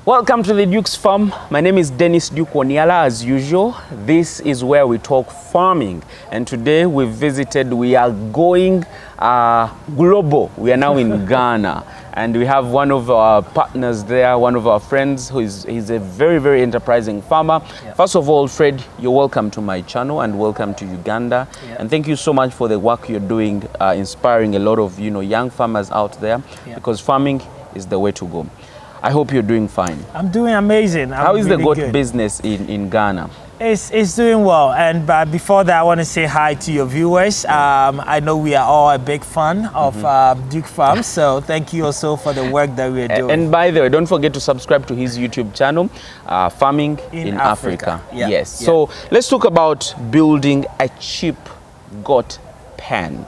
Welcome to the Duke's Farm. My name is Dennis Duke Waniala. As usual, this is where we talk farming. And today we are going global. We are now in Ghana. And we have one of our partners there, one of our friends he's a very, very enterprising farmer. Yeah. First of all, Fred, you're welcome to my channel and welcome to Uganda. Yeah. And thank you so much for the work you're doing, inspiring a lot of young farmers out there, because farming is the way to go. I hope you're doing fine. I'm doing amazing. How is really the goat business in Ghana? It's doing well. And before that, I want to say hi to your viewers. I know we are all a big fan of Duke Farm, so thank you also for the work that we're doing. And by the way, don't forget to subscribe to his YouTube channel, Farming in Africa. Yeah. Yes. Yeah. So let's talk about building a cheap goat pen.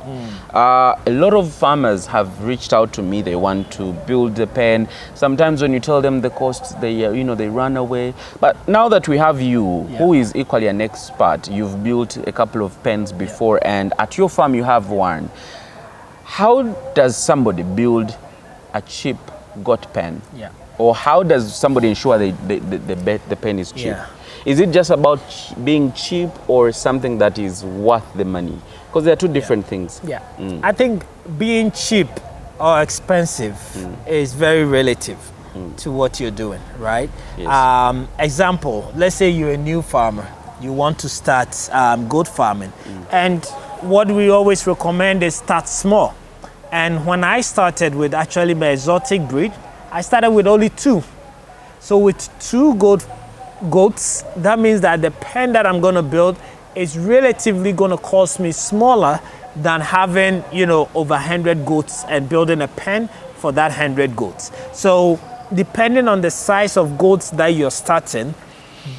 A lot of farmers have reached out to me. They want to build the pen. Sometimes when you tell them the cost, they run away. But now that we have you, who is equally an expert, you've built a couple of pens before, and at your farm you have one. How does somebody build a cheap goat pen? Yeah. Or how does somebody ensure the pen is cheap? Yeah. Is it just about being cheap or something that is worth the money? Because there are two different things. Yeah. I think being cheap or expensive is very relative to what you're doing, right? Yes. Example, let's say you're a new farmer. You want to start goat farming. And what we always recommend is start small. And when I started with actually my exotic breed, I started with only 2. So with 2 goats, that means that the pen that I'm going to build is relatively going to cost me smaller than having, over 100 goats and building a pen for that 100 goats. So depending on the size of goats that you're starting,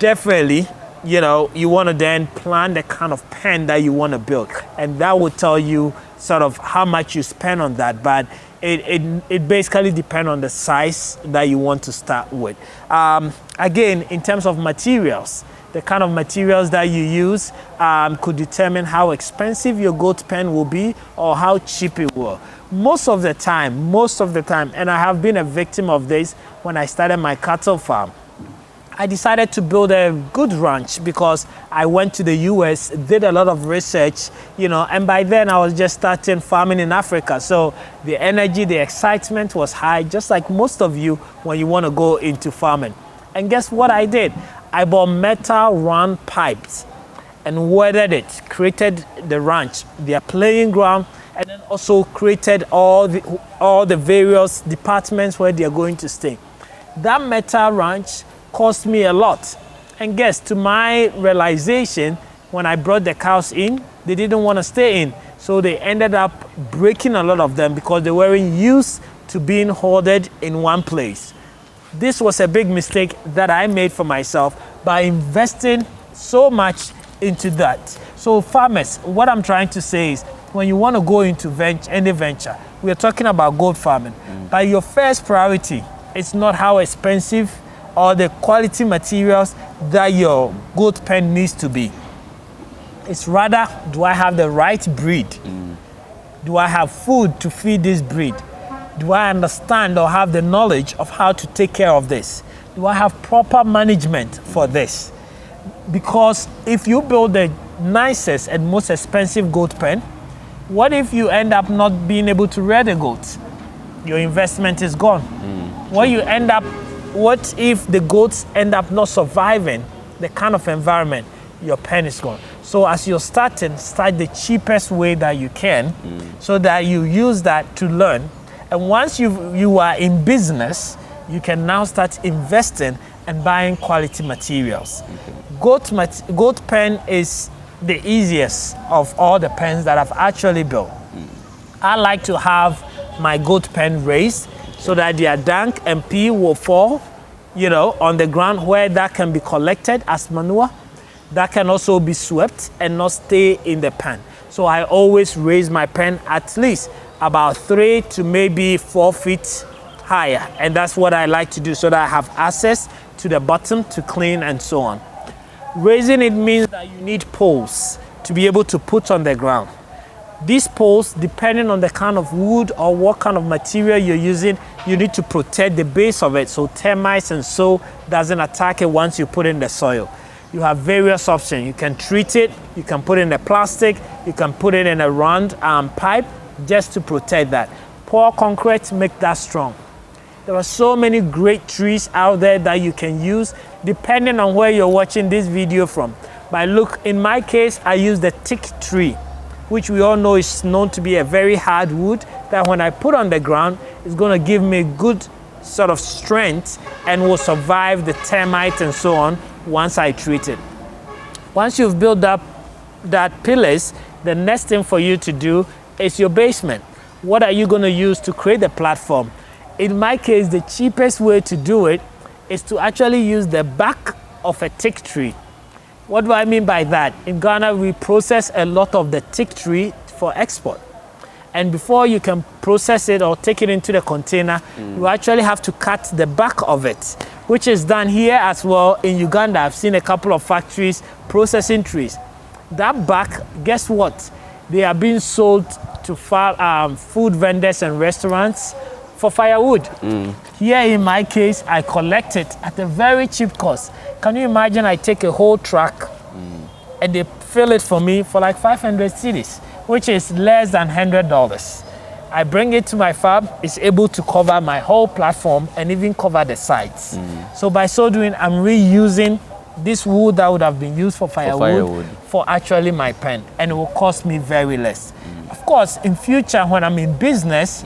definitely, you want to then plan the kind of pen that you want to build. And that will tell you sort of how much you spend on that. But it basically depends on the size that you want to start with. Again, in terms of materials, the kind of materials that you use could determine how expensive your goat pen will be or how cheap it will. Most of the time, and I have been a victim of this when I started my cattle farm, I decided to build a good ranch because I went to the US, did a lot of research, and by then I was just starting farming in Africa. So the energy, the excitement was high, just like most of you when you want to go into farming. And guess what I did? I bought metal round pipes and weathered it, created the ranch, their playing ground, and then also created all the various departments where they are going to stay. That metal ranch cost me a lot. And guess, to my realization, when I brought the cows in, they didn't want to stay in. So they ended up breaking a lot of them because they weren't used to being hoarded in one place. This was a big mistake that I made for myself by investing so much into that. So farmers, what I'm trying to say is, when you want to go into any venture, we are talking about goat farming, but your first priority is not how expensive or the quality materials that your goat pen needs to be. It's rather, do I have the right breed? Do I have food to feed this breed? Do I understand or have the knowledge of how to take care of this? Do I have proper management for this? Because if you build the nicest and most expensive goat pen, what if you end up not being able to rear the goats? Your investment is gone. What if the goats end up not surviving the kind of environment? Your pen is gone. So as you're starting, start the cheapest way that you can so that you use that to learn. And once you are in business, you can now start investing and buying quality materials. Goat pen is the easiest of all the pens that I've actually built. I like to have my goat pen raised so that their dung and pee will fall, on the ground where that can be collected as manure. That can also be swept and not stay in the pen. So I always raise my pen at least about 3 to maybe 4 feet higher. And that's what I like to do so that I have access to the bottom to clean and so on. Raising it means that you need poles to be able to put on the ground. These poles, depending on the kind of wood or what kind of material you're using, you need to protect the base of it so termites and so doesn't attack it once you put in the soil. You have various options. You can treat it, you can put it in the plastic, you can put it in a round pipe just to protect that. Pour concrete, make that strong. There are so many great trees out there that you can use depending on where you're watching this video from. But look, in my case, I use the teak tree, which we all know is known to be a very hard wood that when I put on the ground, it's going to give me good sort of strength and will survive the termites and so on once I treat it. Once you've built up that pillars, the next thing for you to do is your basement. What are you going to use to create the platform? In my case, the cheapest way to do it is to actually use the back of a teak tree. What do I mean by that? In Ghana, we process a lot of the teak tree for export. And before you can process it or take it into the container, you actually have to cut the back of it, which is done here as well in Uganda. I've seen a couple of factories processing trees. That back, guess what? They are being sold to food vendors and restaurants for firewood. Here in my case, I collect it at a very cheap cost. Can you imagine I take a whole truck and they fill it for me for like 500 cedis, which is less than $100. I bring it to my farm, it's able to cover my whole platform and even cover the sides. So by so doing, I'm reusing this wood that would have been used for firewood for actually my pen, and it will cost me very less. Of course, in future, when I'm in business,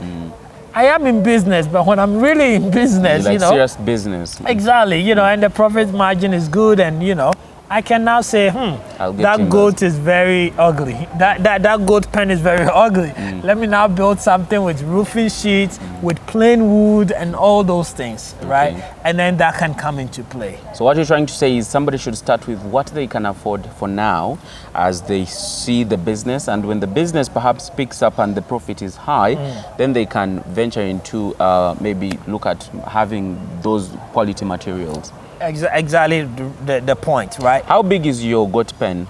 I am in business, but when I'm really in business, like serious business. Exactly, and the profit margin is good, and I can now say, that goat is very ugly. That goat pen is very ugly. Let me now build something with roofing sheets, with plain wood and all those things, right? And then that can come into play. So what you're trying to say is somebody should start with what they can afford for now as they see the business. And when the business perhaps picks up and the profit is high, then they can venture into maybe look at having those quality materials. Exactly the point, right? How big is your goat pen?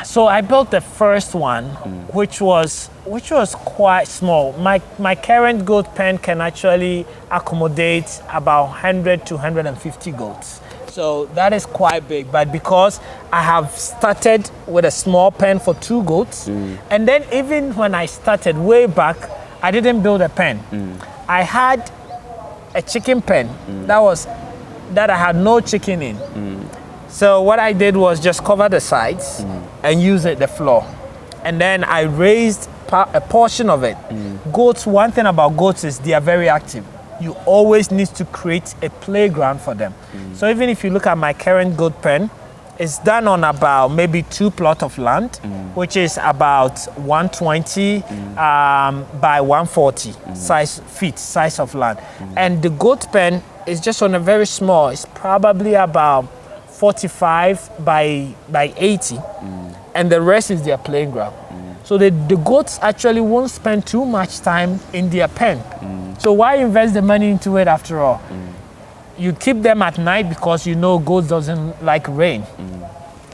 So I built the first one, which was quite small. My current goat pen can actually accommodate about 100 to 150 goats. So that is quite big. But because I have started with a small pen for 2 goats, and then even when I started way back, I didn't build a pen. I had a chicken pen that I had no chicken in. So what I did was just cover the sides and use the floor. And then I raised a portion of it. Goats, one thing about goats is they are very active. You always need to create a playground for them. So even if you look at my current goat pen, it's done on about maybe 2 plots of land, which is about 120 by 140 size of land. And the goat pen is just on a very small, it's probably about 45 by 80. And the rest is their playground. So the goats actually won't spend too much time in their pen. So why invest the money into it after all? You keep them at night because goats doesn't like rain.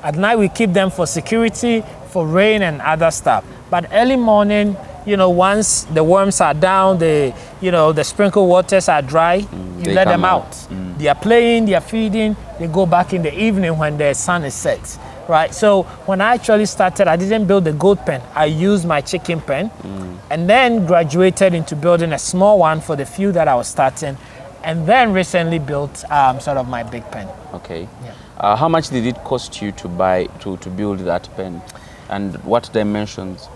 At night we keep them for security, for rain and other stuff. But early morning, once the worms are down, the sprinkle waters are dry, you let them out. They are playing, they are feeding, they go back in the evening when the sun is set, right? So when I actually started, I didn't build the goat pen. I used my chicken pen and then graduated into building a small one for the few that I was starting, and then recently built sort of my big pen. Okay. Yeah. How much did it cost you to build that pen, and what dimensions?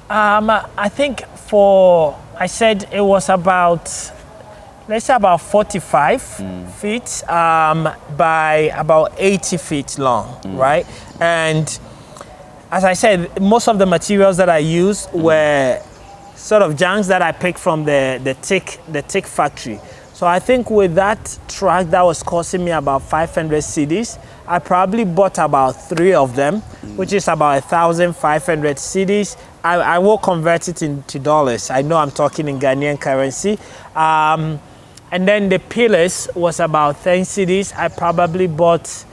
I think I said it was about, let's say about 45 feet by about 80 feet long, right? And as I said, most of the materials that I used were sort of junks that I picked from the teak factory. So I think with that truck that was costing me about 500 cedis, I probably bought about 3 of them, which is about 1,500 cedis. I will convert it into dollars. I know I'm talking in Ghanaian currency. And then the pillars was about 10 cedis. I probably bought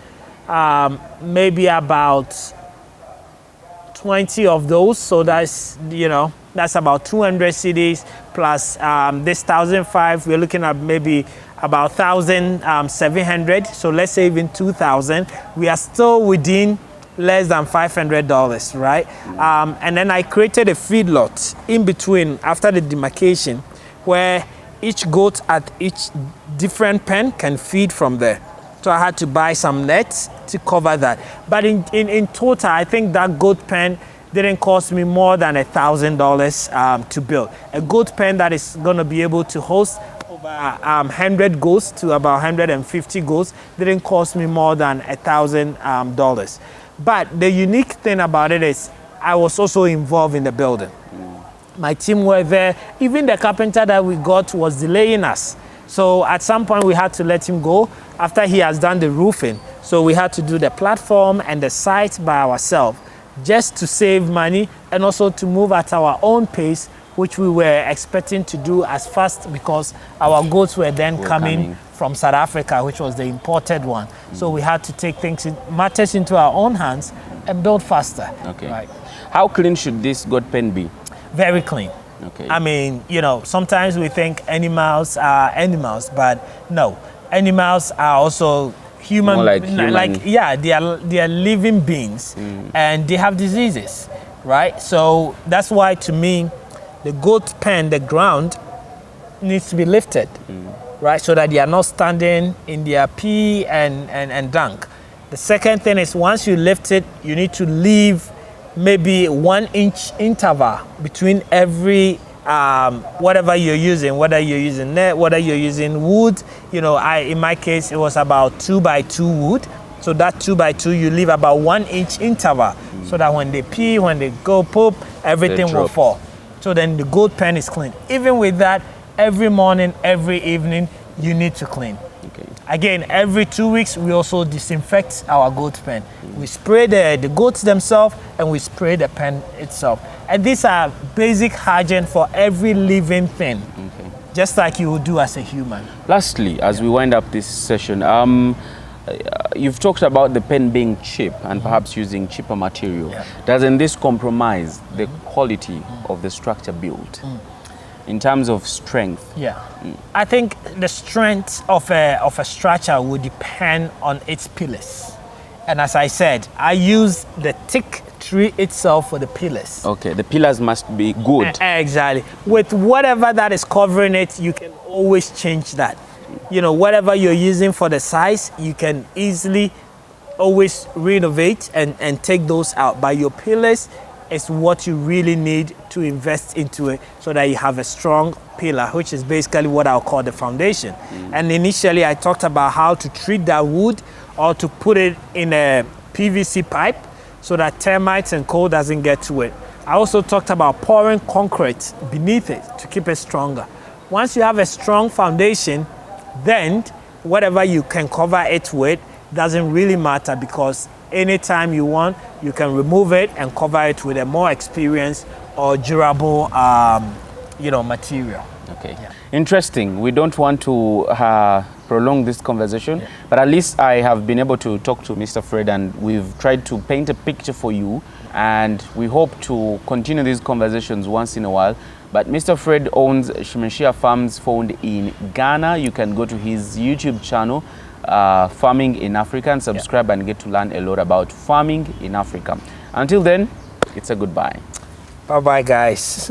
maybe about 20 of those. So that's, you know, that's about 200 cedis plus this 1,005. We're looking at maybe about 1,700. So let's say even 2,000. We are still within less than $500, right? And then I created a feedlot in between after the demarcation where each goat at each different pen can feed from there. So I had to buy some nets to cover that. But in total, I think that goat pen didn't cost me more than $1,000 to build. A goat pen that is going to be able to host over 100 goats to about 150 goats didn't cost me more than $1,000. But the unique thing about it is I was also involved in the building. My team were there. Even the carpenter that we got was delaying us. So at some point we had to let him go after he has done the roofing. So we had to do the platform and the site by ourselves just to save money and also to move at our own pace, which we were expecting to do as fast because our goats were then coming from South Africa, which was the imported one. So we had to take matters into our own hands and build faster. Okay. Right. How clean should this goat pen be? Very clean. Okay. I mean, you know, sometimes we think animals are animals, but no, animals are also human. More like human. Like, yeah, they are living beings and they have diseases, right? So that's why to me, the goat pen, the ground needs to be lifted, right? So that they are not standing in their pee and dunk. The second thing is once you lift it, you need to leave maybe 1 inch interval between every whatever you're using, whether you're using net, whether you're using wood. You know, in my case, it was about 2x2 wood. So that 2x2, you leave about 1 inch interval so that when they pee, when they go poop, everything will fall. So then the goat pen is clean. Even with that, every morning, every evening, you need to clean. Okay. Again, every 2 weeks, we also disinfect our goat pen. We spray the goats themselves and we spray the pen itself. And these are basic hygiene for every living thing, just like you would do as a human. Lastly, as we wind up this session, you've talked about the pen being cheap and perhaps using cheaper material. Doesn't this compromise the quality of the structure built? In terms of strength? I think the strength of a structure would depend on its pillars. And as I said, I use the thick tree itself for the pillars. Okay, the pillars must be good. Exactly. With whatever that is covering it, you can always change that. You know, whatever you're using for the size, you can easily always renovate and take those out. But your pillars is what you really need to invest into it so that you have a strong pillar, which is basically what I'll call the foundation. And initially I talked about how to treat that wood or to put it in a PVC pipe so that termites and cold doesn't get to it. I also talked about pouring concrete beneath it to keep it stronger. Once you have a strong foundation, then whatever you can cover it with doesn't really matter because anytime you want, you can remove it and cover it with a more experienced or durable, material. Okay. Interesting. We don't want to prolong this conversation, but at least I have been able to talk to Mr. Fred and we've tried to paint a picture for you, and we hope to continue these conversations once in a while. But Mr. Fred owns Shimeshia Farms found in Ghana. You can go to his YouTube channel, Farming in Africa, and subscribe and get to learn a lot about farming in Africa. Until then, it's a goodbye. Bye-bye, guys.